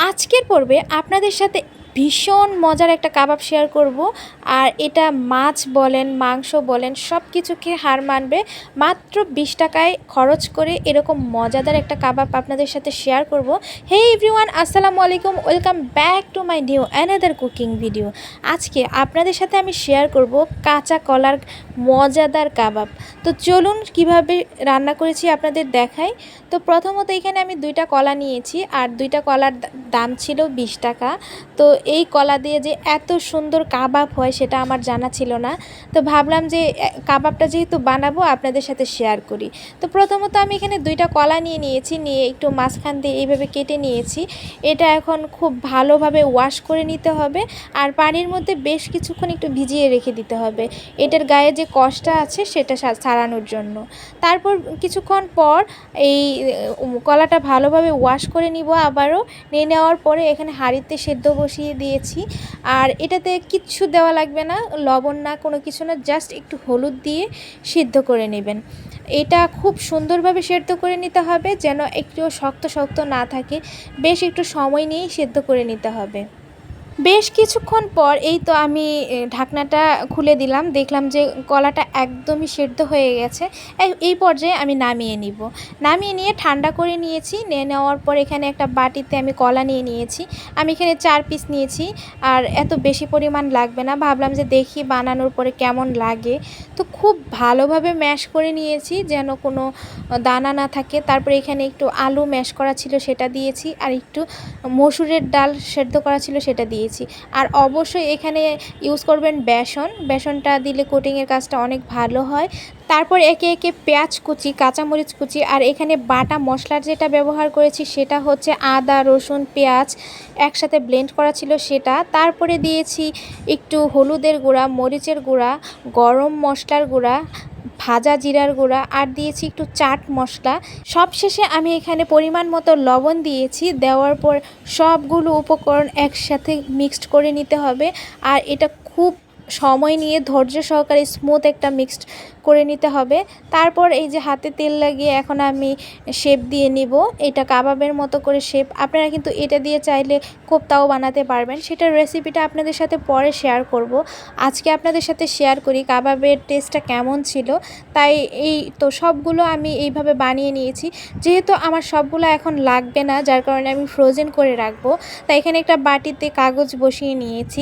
আজকের পর্বে আপনাদের সাথে ভীষণ মজার একটা কাবাব শেয়ার করব। আর এটা মাছ বলেন, মাংস বলেন, সব কিছুকে হার মানবে। মাত্র 20 টাকায় খরচ করে এরকম মজাদার একটা কাবাব আপনাদের সাথে শেয়ার করব। হে এভরিওয়ান, আসসালামু আলাইকুম, welcome back to my new another cooking video. আজকে আপনাদের সাথে আমি শেয়ার করব কাঁচা কলার মজাদার কাবাব। তো চলুন কিভাবে রান্না করেছি আপনাদের দেখাই। তো প্রথমত এখানে আমি 2টা কলা নিয়েছি, আর 2টা কলার দাম ছিল 20 টাকা। তো এই কলা দিয়ে যে এত সুন্দর কাবাব হয় সেটা আমার জানা ছিল না। তো ভাবলাম যে কাবাবটা যেহেতু বানাবো আপনাদের সাথে শেয়ার করি। তো প্রথমত আমি এখানে 2টা কলা নিয়েছি, নিয়ে একটু মাঝখান দিয়ে এইভাবে কেটে নিয়েছি। এটা এখন খুব ভালোভাবে ওয়াশ করে নিতে হবে, আর পানির মধ্যে বেশ কিছুক্ষণ একটু ভিজিয়ে রেখে দিতে হবে এটার গায়ে যে কষটা আছে সেটা ছাড়ানোর জন্য। তারপর কিছুক্ষণ পর এই কলাটা ভালোভাবে ওয়াশ করে নিব। আবারও নিয়ে নেওয়ার পরে এখানে হাঁড়িতে সেদ্ধ বসিয়ে দিয়েছি। আর এটাতে কিচ্ছু দেওয়া লাগবে না, লবণ না, কোনো কিছু না, জাস্ট একটু হলুদ দিয়ে সিদ্ধ করে নেবেন। এটা খুব সুন্দরভাবে সেদ্ধ করে নিতে হবে, যেন একটু শক্ত শক্ত না থাকে। বেশ একটু সময় নিয়েই সেদ্ধ করে নিতে হবে। বেশ কিছুক্ষণ পর এই তো আমি ঢাকনাটা খুলে দিলাম, দেখলাম যে কলাটা একদমই সেদ্ধ হয়ে গেছে। এই পর্যায়ে আমি নামিয়ে নিয়ে ঠান্ডা করে নিয়েছি। নিয়ে নেওয়ার পর এখানে একটা বাটিতে আমি কলা নিয়েছি। আমি এখানে 4 পিস নিয়েছি, আর এত বেশি পরিমাণ লাগবে না। ভাবলাম যে দেখি বানানোর পরে কেমন লাগে। তো খুব ভালোভাবে ম্যাশ করে নিয়েছি যেন কোনো দানা না থাকে। তারপরে এখানে একটু আলু ম্যাশ করা ছিল সেটা দিয়েছি, আর একটু মসুরের ডাল সেদ্ধ করা ছিল সেটা দিয়েছি। আর অবশ্যই এখানে ইউজ করবেন বেসনটা দিলে কোটিংয়ের কাজটা অনেক ভালো হয়। তারপর একে একে পেঁয়াজ কুচি, কাঁচামরিচ কুচি, আর এখানে বাটা মশলার যেটা ব্যবহার করেছি সেটা হচ্ছে আদা, রসুন, পেঁয়াজ একসাথে ব্লেন্ড করা ছিল সেটা। তারপরে দিয়েছি একটু হলুদের গুঁড়া, মরিচের গুঁড়া, গরম মশলার গুঁড়া, ভাজা জিরার গুঁড়া, আর দিয়েছি একটু চাট মশলা। সবশেষে আমি এখানে পরিমাণ মতো লবণ দিয়েছি। দেওয়ার পর সবগুলো উপকরণ একসাথে মিক্সড করে নিতে হবে। আর এটা খুব সময় নিয়ে ধৈর্য সহকারে স্মুথ একটা মিক্সড করে নিতে হবে। তারপর এই যে হাতে তেল লাগিয়ে এখন আমি শেপ দিয়ে নিব, এটা কাবাবের মতো করে শেপ। আপনারা কিন্তু এটা দিয়ে চাইলে কোপ্তাও বানাতে পারবেন, সেটার রেসিপিটা আপনাদের সাথে পরে শেয়ার করব। আজকে আপনাদের সাথে শেয়ার করি কাবাবের টেস্টটা কেমন ছিল। তাই এই তো সবগুলো আমি এইভাবে বানিয়ে নিয়েছি। যেহেতু আমার সবগুলো এখন লাগবে না, যার কারণে আমি ফ্রোজেন করে রাখবো। তাই এখানে একটা বাটিতে কাগজ বসিয়ে নিয়েছি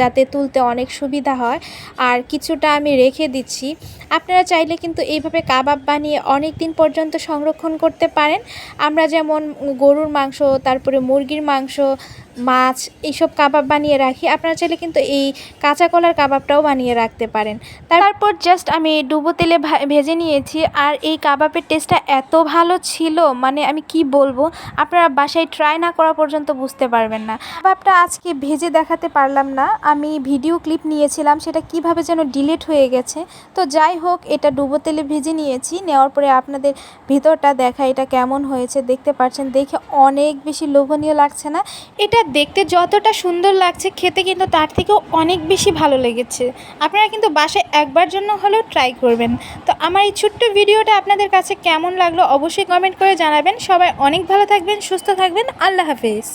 যাতে তুলতে অনেক সুবিধা হয়, আর কিছুটা আমি রেখে দিচ্ছি। আপনারা চাইলে কিন্তু এইভাবে কাবাব বানিয়ে অনেক দিন পর্যন্ত সংরক্ষণ করতে পারেন। আমরা যেমন গরুর মাংস, তারপরে মুরগির মাংস, মাছ, এইসব কাবাব বানিয়ে রাখি, আপনারা চাইলে কিন্তু এই কাঁচা কলার কাবাবটাও বানিয়ে রাখতে পারেন। তারপর জাস্ট আমি ডুবো তেলে ভেজে নিয়েছি। আর এই কাবাবের টেস্টটা এত ভালো ছিল, মানে আমি কি বলবো, আপনারা বাসায় ট্রাই না করা পর্যন্ত বুঝতে পারবেন না। কাবাবটা আজকে ভেজে দেখাতে পারলাম না, আমি ভিডিও ক্লিপ নিয়েছিলাম, সেটা কিভাবে যেন ডিলিট হয়ে গেছে। তো যাই হোক, এটা ডুবো তেলে ভেজে নিয়েছি। নেওয়ার পরে আপনাদের ভিতরটা দেখা এটা কেমন হয়েছে দেখতে পাচ্ছেন। দেখে অনেক বেশি লোভনীয় লাগছে না? এটা দেখতে যতটা সুন্দর লাগছে, খেতে কিন্তু তার থেকেও অনেক বেশি ভালো লেগেছে। আপনারা কিন্তু বাসায় একবার জন্য হলেও ট্রাই করবেন। তো আমার এই ছোট্ট ভিডিওটা আপনাদের কাছে কেমন লাগলো অবশ্যই কমেন্ট করে জানাবেন। সবাই অনেক ভালো থাকবেন, সুস্থ থাকবেন। আল্লাহ হাফেজ।